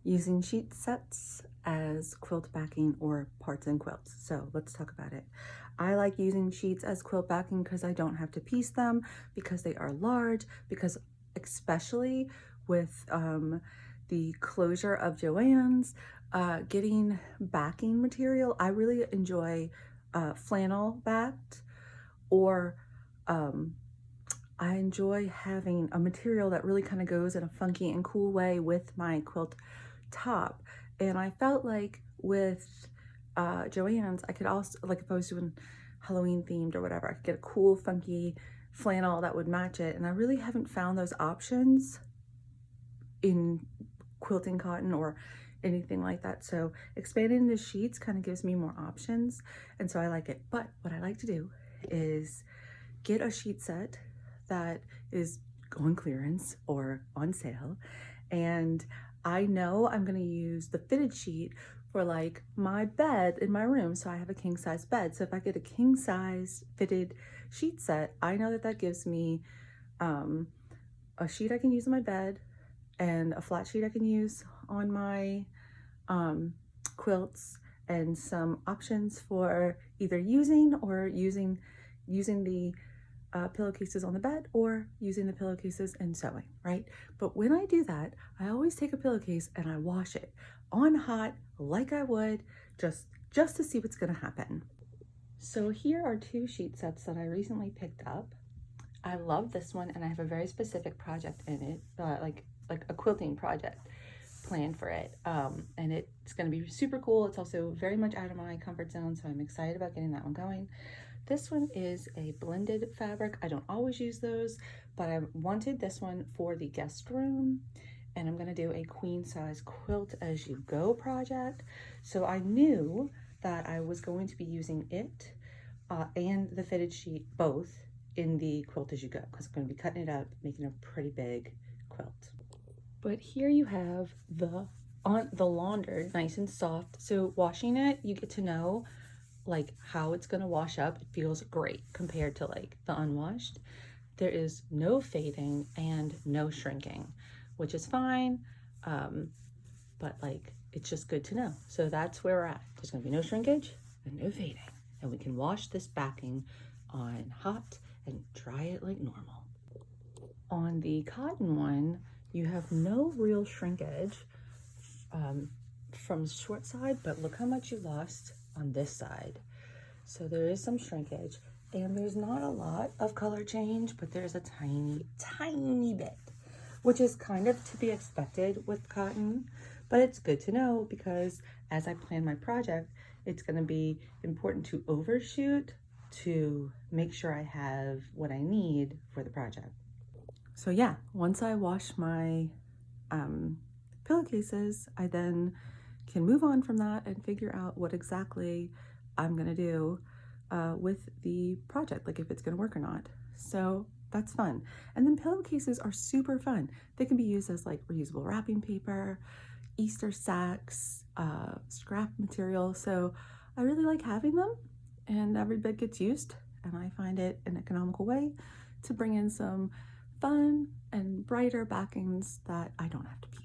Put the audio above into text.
using sheet sets as quilt backing or parts in quilts. So let's talk about it. I like using sheets as quilt backing because I don't have to piece them, because they are large, because especially with the closure of Joann's, getting backing material, I really enjoy flannel backed, or I enjoy having a material that really kind of goes in a funky and cool way with my quilt top. And I felt like with Joann's, I could also, like if I was doing Halloween themed or whatever, I could get a cool funky flannel that would match it. And I really haven't found those options in quilting cotton or anything like that. So expanding the sheets kind of gives me more options. And so I like it. But what I like to do is get a sheet set that is on clearance or on sale, and I know I'm going to use the fitted sheet for like my bed in my room. So I have a king size bed, so if I get a king size fitted sheet set, I know that that gives me a sheet I can use on my bed and a flat sheet I can use on my quilts, and some options for either using the pillowcases on the bed or using the pillowcases and sewing, right? But when I do that, I always take a pillowcase and I wash it on hot like I would just to see what's gonna happen. So here are two sheet sets that I recently picked up. I love this one, and I have a very specific project in it, like a quilting project planned for it. And it's going to be super cool. It's also very much out of my comfort zone, so I'm excited about getting that one going. This one is a blended fabric. I don't always use those, but I wanted this one for the guest room, and I'm going to do a queen size quilt as you go project. So I knew that I was going to be using it and the fitted sheet both in the quilt as you go, because I'm going to be cutting it up, making a pretty big quilt. But here you have the launder, nice and soft. So washing it, you get to know like how it's going to wash up. It feels great compared to like the unwashed. There is no fading and no shrinking, which is fine. But like, it's just good to know. So that's where we're at. There's going to be no shrinkage and no fading, and we can wash this backing on hot and dry it like normal. On the cotton one, you have no real shrinkage from the short side, but look how much you lost on this side. So there is some shrinkage, and there's not a lot of color change, but there's a tiny bit, which is kind of to be expected with cotton. But it's good to know, because as I plan my project, it's going to be important to overshoot to make sure I have what I need for the project. So yeah, once I wash my pillowcases, I then can move on from that and figure out what exactly I'm gonna do with the project, like if it's gonna work or not. So that's fun. And then pillowcases are super fun. They can be used as like reusable wrapping paper, Easter sacks, scrap material. So I really like having them, and every bit gets used, and I find it an economical way to bring in some fun and brighter backings that I don't have to piece.